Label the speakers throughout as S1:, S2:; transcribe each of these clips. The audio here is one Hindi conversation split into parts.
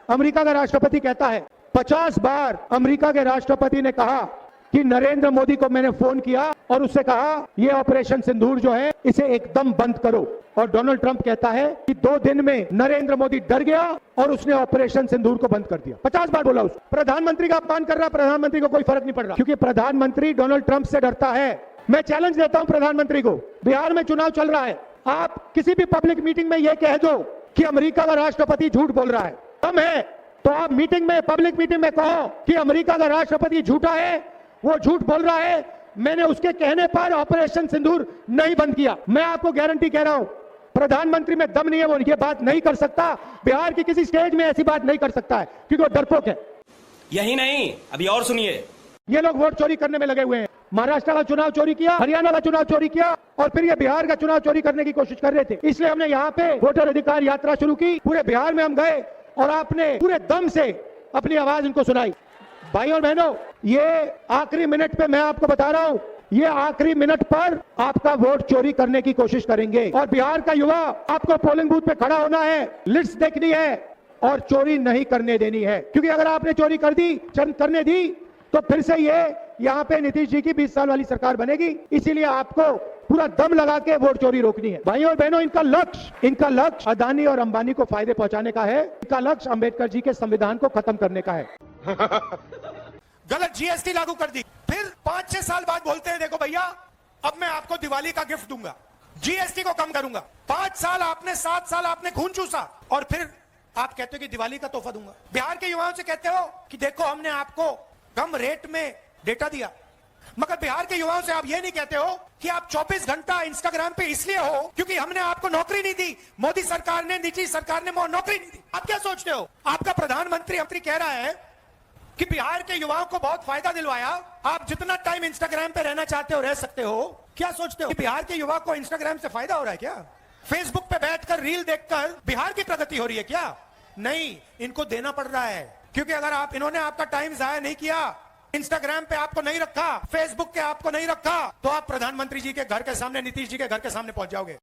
S1: अमेरिका का राष्ट्रपति कहता है, 50 बार अमेरिका के राष्ट्रपति ने कहा कि नरेंद्र मोदी को मैंने फोन किया और उससे कहा ये ऑपरेशन सिंदूर जो है इसे एकदम बंद करो। और डोनाल्ड ट्रंप कहता है कि 2 दिन में नरेंद्र मोदी डर गया और उसने ऑपरेशन सिंदूर को बंद कर दिया। 50 बार बोला उसने। प्रधानमंत्री का अपमान कर रहा है, प्रधानमंत्री को कोई फर्क नहीं पड़ रहा, क्योंकि प्रधानमंत्री डोनाल्ड ट्रंप से डरता है। मैं चैलेंज देता हूं प्रधानमंत्री को, बिहार में चुनाव चल रहा है, आप किसी भी पब्लिक मीटिंग में यह कह दो कि अमेरिका का राष्ट्रपति झूठ बोल रहा है, कम है तो आप मीटिंग में, पब्लिक मीटिंग में कहो कि अमेरिका का राष्ट्रपति झूठा है, वो झूठ बोल रहा है, मैंने उसके कहने पर ऑपरेशन सिंदूर नहीं बंद किया। मैं आपको गारंटी कह रहा हूं, प्रधानमंत्री में दम नहीं है, वो ये बात नहीं कर सकता, बिहार की किसी स्टेज में ऐसी बात नहीं कर सकता है, क्योंकि वो डरपोक है।
S2: यही नहीं, अभी और सुनिए,
S1: ये लोग वोट चोरी करने में लगे हुए हैं। महाराष्ट्र का चुनाव चोरी किया, हरियाणा का चुनाव चोरी किया और फिर ये बिहार का चुनाव चोरी करने की कोशिश कर रहे थे। इसलिए हमने यहाँ पे वोटर अधिकार यात्रा शुरू की, पूरे बिहार में हम गए और आपने पूरे दम से अपनी आवाज इनको सुनाई। भाई और बहनों, ये आखिरी मिनट पे मैं आपको बता रहा हूँ, ये आखिरी मिनट पर आपका वोट चोरी करने की कोशिश करेंगे और बिहार का युवा आपको पोलिंग बूथ पे खड़ा होना है, लिस्ट देखनी है और चोरी नहीं करने देनी है, क्योंकि अगर आपने चोरी करने दी तो फिर से ये यहाँ पे नीतीश जी की 20 साल वाली सरकार बनेगी। इसीलिए आपको पूरा दम लगा के वोट चोरी रोकनी है। भाइयों और बहनों, इनका लक्ष्य अदानी और अंबानी को फायदे पहुंचाने का है, इनका लक्ष्य अंबेडकर जी के संविधान को खत्म करने का है।
S3: गलत जीएसटी लागू कर दी, फिर 5-6 साल बाद बोलते हैं देखो भैया अब मैं आपको दिवाली का गिफ्ट दूंगा, जीएसटी को कम करूंगा। 7 साल आपने खून चूसा और फिर आप कहते हो कि दिवाली का तोहफा दूंगा। बिहार के युवाओं से कहते हो कि देखो हमने आपको कम रेट में डेटा दिया, मगर बिहार के युवाओं से आप ये नहीं कहते हो कि आप 24 घंटा इंस्टाग्राम पे इसलिए हो क्योंकि हमने आपको नौकरी नहीं दी, मोदी सरकार ने, नीतीश सरकार ने नौकरी नहीं दी। आप क्या सोचते हो? आपका प्रधानमंत्री कह रहा है कि बिहार के युवाओं को बहुत फायदा दिलवाया, आप जितना टाइम इंस्टाग्राम पे रहना चाहते हो रह सकते हो। क्या सोचते हो कि बिहार के युवा को इंस्टाग्राम से फायदा हो रहा है क्या? फेसबुक पे बैठकर रील देखकर बिहार की प्रगति हो रही है क्या? नहीं, इनको देना पड़ रहा है, क्योंकि अगर इन्होंने आपका टाइम जाया नहीं किया, इंस्टाग्राम पे आपको नहीं रखा, फेसबुक पे आपको नहीं रखा, तो आप प्रधानमंत्री जी के घर के सामने, नीतीश जी के घर के सामने पहुंच जाओगे।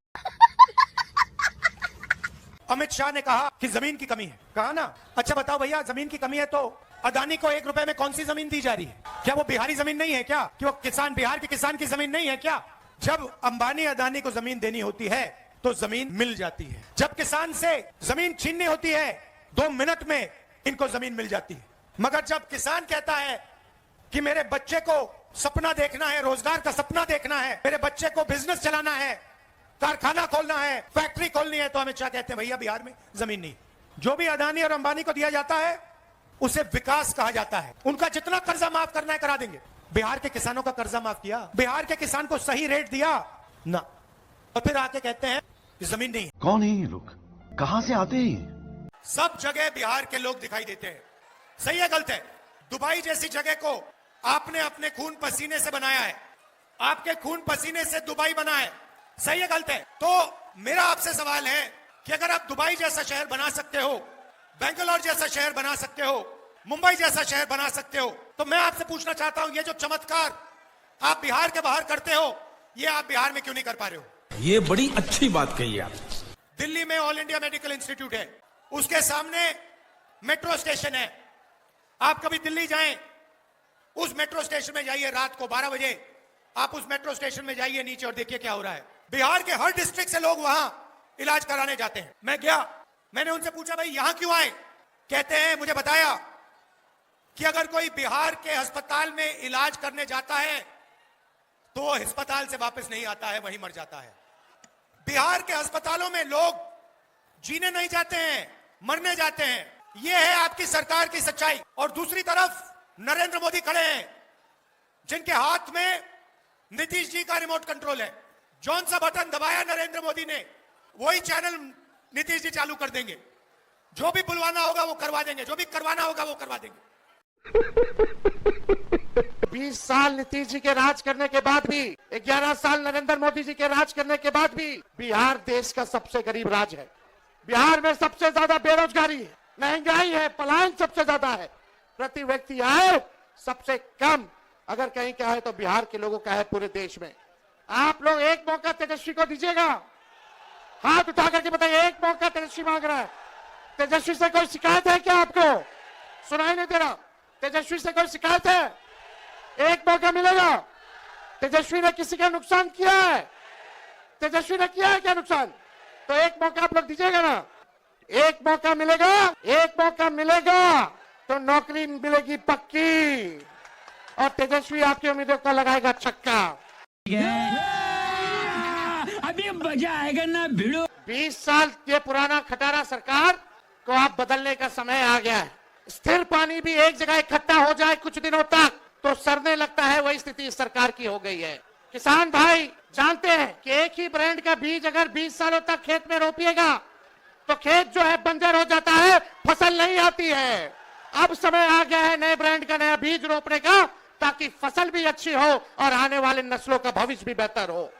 S3: अमित शाह ने कहा कि जमीन की कमी है, कहा ना? अच्छा बताओ भैया, जमीन की कमी है तो अदानी को 1 रुपए में कौन सी जमीन दी जा रही है? क्या वो बिहारी जमीन नहीं है क्या? कि वो किसान, बिहार के किसान की जमीन नहीं है क्या? जब अंबानी अदानी को जमीन देनी होती है तो जमीन मिल जाती है, जब किसान से जमीन छीननी होती है 2 मिनट में इनको जमीन मिल जाती है। मगर जब किसान कहता है कि मेरे बच्चे को सपना देखना है, रोजगार का सपना देखना है, मेरे बच्चे को बिजनेस चलाना है, कारखाना खोलना है, फैक्ट्री खोलनी है, तो अमित शाह कहते हैं भैया बिहार में जमीन नहीं। जो भी अदानी और अंबानी को दिया जाता है उसे विकास कहा जाता है। उनका जितना कर्जा माफ करना है करा देंगे। बिहार के किसानों का कर्जा माफ किया, बिहार के किसान को सही रेट दिया ना, और फिर आके कहते हैं कि जमीन नहीं।
S4: कौन है ये लोग, कहां से आते हैं?
S3: सब जगह बिहार के लोग दिखाई देते हैं। सही है गलत है? दुबई जैसी जगह को आपने अपने खून पसीने से बनाया है, आपके खून पसीने से दुबई बना है। सही है गलत है? तो मेरा आपसे सवाल है कि अगर आप दुबई जैसा शहर बना सकते हो, बेंगलोर जैसा शहर बना सकते हो, मुंबई जैसा शहर बना सकते हो, तो मैं आपसे पूछना चाहता हूं ये जो चमत्कार आप बिहार के बाहर करते हो, ये आप बिहार में क्यों नहीं कर पा रहे हो?
S2: ये बड़ी अच्छी बात कही आप।
S3: दिल्ली में ऑल इंडिया मेडिकल इंस्टीट्यूट है, उसके सामने मेट्रो स्टेशन है। आप कभी दिल्ली जाएं, उस मेट्रो स्टेशन में जाइए, रात को 12 बजे आप उस मेट्रो स्टेशन में जाइए नीचे और देखिए क्या हो रहा है। बिहार के हर डिस्ट्रिक्ट से लोग वहां इलाज कराने जाते हैं। मैं गया, मैंने उनसे पूछा भाई यहां क्यों आए? कहते हैं मुझे बताया कि अगर कोई बिहार के अस्पताल में इलाज करने जाता है तो वो अस्पताल से वापस नहीं आता है, वहीं मर जाता है। बिहार के अस्पतालों में लोग जीने नहीं जाते हैं, मरने जाते हैं। यह है आपकी सरकार की सच्चाई। और दूसरी तरफ नरेंद्र मोदी खड़े हैं, जिनके हाथ में नीतीश जी का रिमोट कंट्रोल है। जौन सा बटन दबाया नरेंद्र मोदी ने, वही चैनल नीतीश जी चालू कर देंगे। जो भी बुलवाना होगा वो करवा देंगे, जो भी करवाना होगा वो करवा देंगे।
S5: 20 साल नीतीश जी के राज करने के बाद भी, 11 साल नरेंद्र मोदी जी के राज करने के बाद भी बिहार देश का सबसे गरीब राज्य है। बिहार में सबसे ज्यादा बेरोजगारी है, महंगाई है, पलायन सबसे ज्यादा है, प्रति व्यक्ति आय सबसे कम अगर कहीं का है तो बिहार के लोगों का है पूरे देश में। आप लोग एक मौका तेजस्वी को दीजिएगा, हाथ उठा करके बताइए, एक मौका तेजस्वी मांग रहा है। तेजस्वी से कोई शिकायत है क्या आपको? सुनाई नहीं दे रहा। तेजस्वी से कोई शिकायत है? एक मौका मिलेगा। तेजस्वी ने किसी का नुकसान किया है? तेजस्वी ने किया है क्या नुकसान? तो एक मौका आप लोग दीजिएगा ना। एक मौका मिलेगा, एक मौका मिलेगा तो नौकरी मिलेगी पक्की और तेजस्वी आपकी उम्मीदों को लगाएगा छक्का।
S6: अभी मजा आएगा ना भिड़ो।
S5: 20 साल ये पुराना खटारा सरकार को आप बदलने का समय आ गया है। स्थिर पानी भी एक जगह इकट्ठा हो जाए कुछ दिनों तक तो सड़ने लगता है, वही स्थिति इस सरकार की हो गई है। किसान भाई जानते हैं कि एक ही ब्रांड का बीज अगर 20 सालों तक खेत में रोपिएगा तो खेत जो है बंजर हो जाता है, फसल नहीं आती है। अब समय आ गया है नए ब्रांड का नया बीज रोपने का ताकि फसल भी अच्छी हो और आने वाले नस्लों का भविष्य भी बेहतर हो।